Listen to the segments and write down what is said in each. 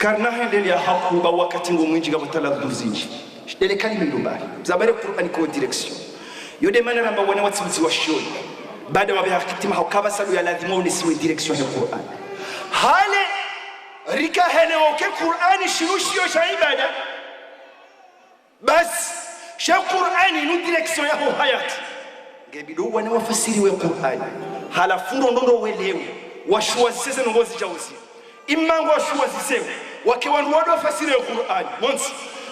karna hendele ya haku ba wakati ngomwinji gabatala duzinji dele kalime ndobali zabare Qur'an ko direction yode manera mba wana watsibuzi wa shoni baada wa hakitima hakaba salu ya lazima unisiwe direction ya Qur'an hale rika hele oke Qur'an shirushio sha ibada bas sha Qur'an inu direction ya hayati ngebido wana wafasiri wa Qur'an hala fundo ndondo welewe washua ziseze nongozi jauzi imango washua zisewe wakewandu wadu wafasiri wa Qur'an once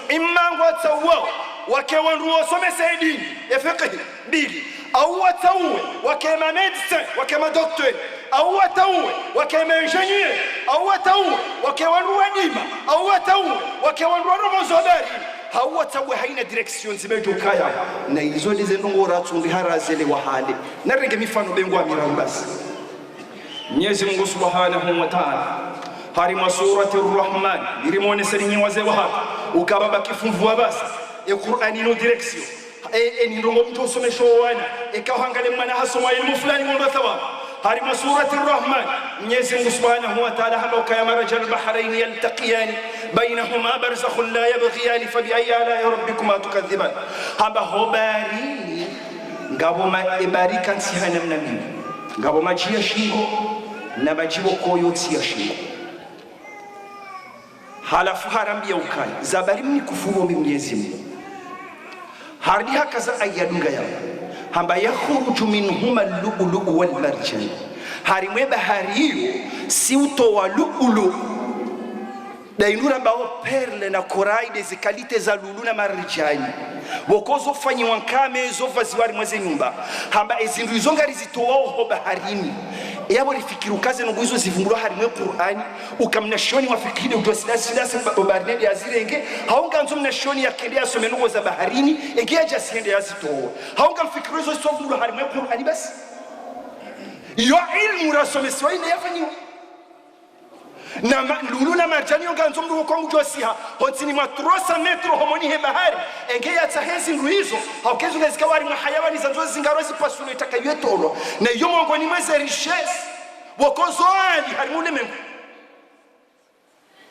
imango atawa wakewandu wasome saidini fiqh mbili au watauwe wakema medecin wakema docteur au watauwe wakema ingenieur au watauwe wakewandu wadima au watauwe wakewandu waromozo habari hau watauwe haina direction zimejokaya na hizo ndizo ndongora tumbi harazele wahale na renge mifano bengo amirambasi Mwenyezi Mungu Subhanahu wa Ta'ala harima surati ar-Rahman irimone serinyi wazee wa hapa ukababa kifumvua basi ya Qur'ani no direction ni ndongo mtu usomesho wana ikahangale mwana hasoma ilmu fulani ngondo thawab harima surati ar-Rahman Mwenyezi Mungu Subhanahu wa Ta'ala haba kaya marajal bahrain yaltaqiyan bainahuma barzakhun la yabghiyan fa bi ayyi ala rabbikuma tukadhiban haba hobari ngabo ibarika nsihana mnamini ngabo majia shingo na majibo koyo tia shingo halafu harambia ukali zabari mni kufuru Mwenyezi Mungu hardi hakaza ayadunga yao hamba yakhuruju minhuma al-lu'lu' wal marjan harimwe bahari hiyo si uto wa lu'lu dainura bao perle na koraide zikalite za lulu na marjani wokozo fanyi wankame zo vaziwari mweze nyumba hamba ezindu izongari zitowao ho baharini yabo rifikiru kaze no guizo zivumbura harimwe Qur'ani ukamnashoni wafikide utosilasi babarnedi azirenge haunganzo mnashoni yakende asome nugo za baharini egeja siende yazitowo haungamfikiru hizo zivumbura harimwe Qur'ani basi yo ilmu rasomeswa ine yafanyiwa na lulu na marjani yonganzo mndu kongu josiha hotini mwa 300 metro homoni he bahari engeya tahezi nduizo haukezo ngazikawari mwa hayawani zanzo zingarozi pasule takayetolo na yomongo ni mweze richesse wokozo ali harimule mengu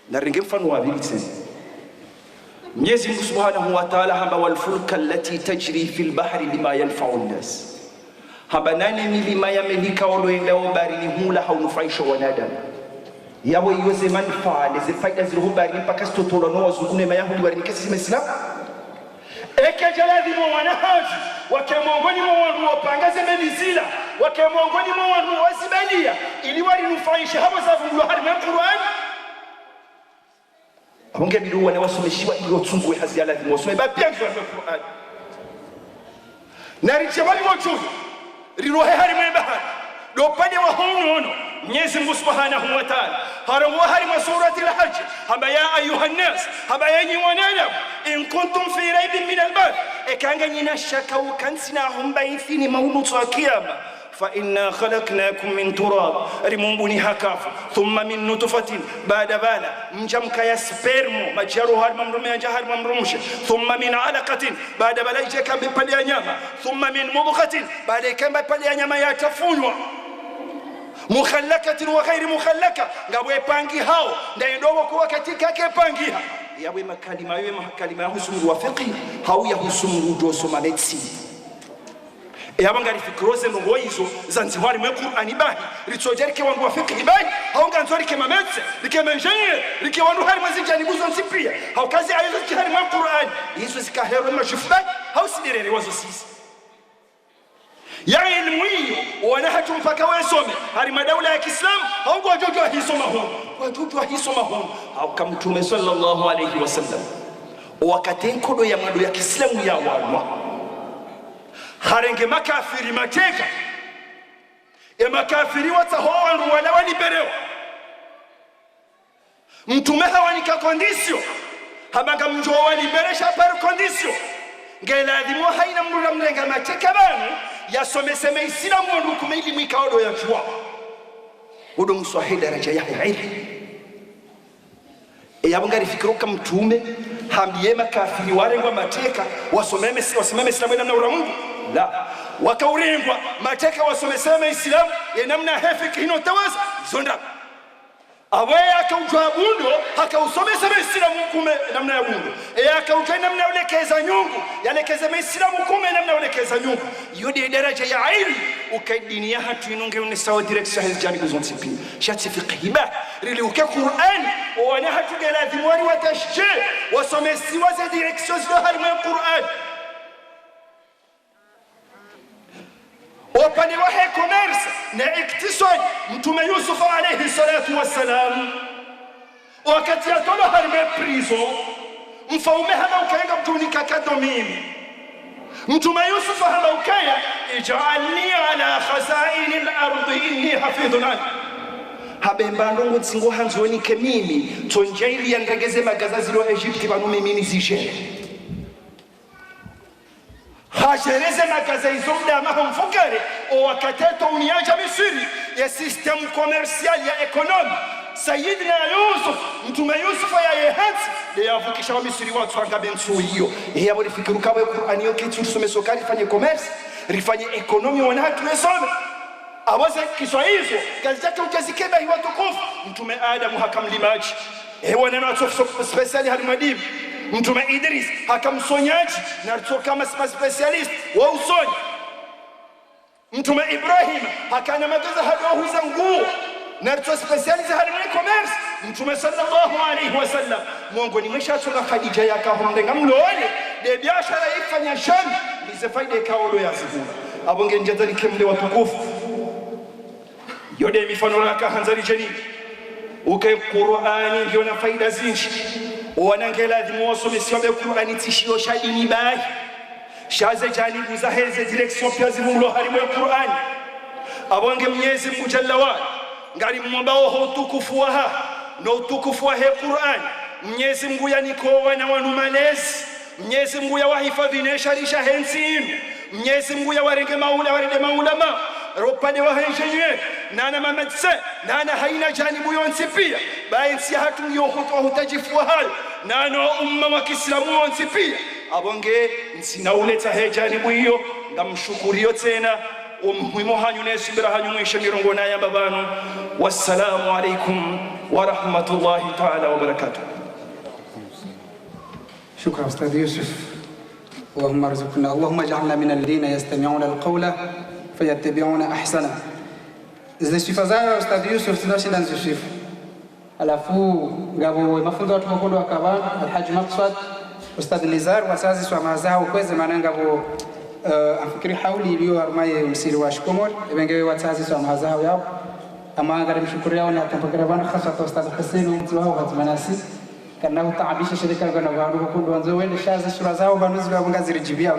na ringe mfano wa bilitse Mwenyezi Mungu Subhanahu wa Ta'ala hamba wal fulka allati tajri fil bahri bima yanfa'u an-nas hamba nane milima yamelika oloenda baharini hula haunufaisha wanadamu yabo yoze manufaa leze faida zilihubari mpaka stotolo no wazungune mayahudi wali kesi zimesila ekejaladhimo wanahaji wakemongoni mwa wandu wapangaze medizila wakemongoni mwa wandu wazibalia ili wali nufaisha hapo za vungulo hadi mwa Qur'ani abonge bidu wana wasomeshiwa ili otsungwe hazi aladhimo wasome babia kwa Qur'ani na rijabali mochuzo rirohe hadi mwa bahari do pande wa hono Mwenyezi Mungu Subhanahu wa Ta'ala haramu harima surati al-Hajj haba ya ayuha an-nas haba yanyi wanadamu in kuntum fi raibin min al-ba'th ekanga nyina shaka ukansina humbaithini maunutu wa kiyama fa inna khalaqnakum min turab rimumbuni hakafu thumma min nutfatin baada bala mjamka ya spermo majaru harima mrume ya harima mrumshe thumma min alaqatin baada bala ijeka mbepali ya nyama thumma min mudghatin baada ikamba pali ya nyama yatafunwa mukhallakatin wa ghairi mukhallaka ngabwe pangi hao ndaidogo kwa katika yake pangi yawe makalima yawe makalima husumu wa fiqh hau ya husumu doso medicine yabangari fikroze ngo hizo zanziwari mwe Qur'ani bahi ritsojeri wangu wa fiqh bahi hau nganzori kema medicine likema engineer like wandu hari mazinjani buzo nsipia hau kazi ayizo kihari mwe Qur'ani hizo zikahero mashufai hau sidirere wazo sisi ya ilmu hiyo wanahatu mpaka wasome hali madaula ya Kiislamu hao wajojwa hisoma huko wajojwa hisoma huko au kama Mtume sallallahu alayhi wasallam wakati nkodo ya mado ya Kiislamu ya walwa harenge makafiri mateka ya makafiri watahoa wala waliberewa Mtume hawanika kondisio habanga mjo waliberesha par kondisio ngeladhimu haina mrura mlenga mateka banu yasomeseme Islamu ndu kumeili mikaodo ya chwa udo mswahili daraja ya ilmu yabangari fikiroka Mtume hambiye makafiri warengwa mateka wasimame Islamu namna uramungu la wakaurengwa mateka wasomeseme Islamu ya namna hefiki hino tawaza zonda awe akaujwa bundo akausomesa Waislamu kume namna ya bundo akaujwa namna ulekeza nyungu yalekeza Waislamu kume namna ulekeza nyungu yodi daraja ya ilmu ukaidini ya hatu inunge unisawa direction hizjani kuzontipi shati fiqhiba rili uke Qur'an wana hatu geladhimwani watashje wasomesi waze direction zilo halima ya Qur'an wapande wahe commerce na iktisad Mtume Yusuf alayhi salatu wassalam wakati atola harime prison mfaume hama ukaenga mtunika kadomini Mtume Yusuf hama ukaya ij'alni ala khazaini al-ardi inni hafidhun alim habemba ndongo tsingo hanzoni ke mimi tonjaili yandegeze magazazi lo Egypt banu mimi zishe hajereze magaza izomda mahomfukare o wakateto uniaja Misiri ya system commercial ya economy Sayyidina Yusuf Mtume Yusuf ya yehansi de yavukisha wa Misiri watu wangabensu hiyo yabo lifikiru kawe Qur'ani yote tusome sokari fanye commerce rifanye economy wana hatu yesome awaze Kiswahili kazi yake utazikeba hiyo tukufu Mtume Adam hakamlimaji wana watu special halimadibu Mtume Idris hakamsonyaji na alitoka kama specialist wa usonyi Mtume Ibrahim hakana magaza hadohuza nguo na alitoka specialist halimwe commerce Mtume sallallahu alayhi wasallam Mungu ni mshatoka Khadija yakahomdenga mlole de biashara ifanya shani ndize faida ikaolo ya zibura abonge njadani kemle watukufu yode mifano laka hanzari jeni uke Qur'ani ndio na faida zinji wanangela dimosomesi wa Qur'ani tishio shadini bai shaze janibu za heze direction pia zimulo halimu ya Qur'ani abonge Mwenyezi Mungu Jalla wa ngari mmambao utukufu wa na utukufu wa Qur'ani Mwenyezi Mungu yanikoa na wanumalezi Mwenyezi Mungu ya wahifadhi nesharisha hensinu Mwenyezi Mungu ya warenge maulama ropade wa henjenye nana mamadse nana haina janibu yonsi pia bainsi hatu yohuto hutajifu hal nano umma wa Kiislamu yonsi pia abonge nsina uleta hejanibu hiyo ndamshukurio tena umuhimu hanyu nesibira hanyu mwishe mirongo na yamba banu wassalamu alaikum wa rahmatullahi ta'ala wa barakatuh. شكرا أستاذ يوسف اللهم ارزقنا اللهم اجعلنا من الذين يستمعون القول فيتبعون أحسنه. Zisifazayo Ustadh Yusuf tunashinda nzishifu. Alafu ngabo mafunzo watu wakondo wakaba Alhaji Maqsad Ustadh Nizar wasazi swa mazao kweze maana ngabo afikiri hauli iliyo armaye msiri wa Shkomol ebengewe wasazi swa mazao yao ama ngari mshukuru yao na tampakira bana khasa Ustadh Hussein mtu wao hatmanasi kana utaabisha shirika ngana vandu wakondo wanzo wende shazi sura zao banuzi wa ngaziri jibia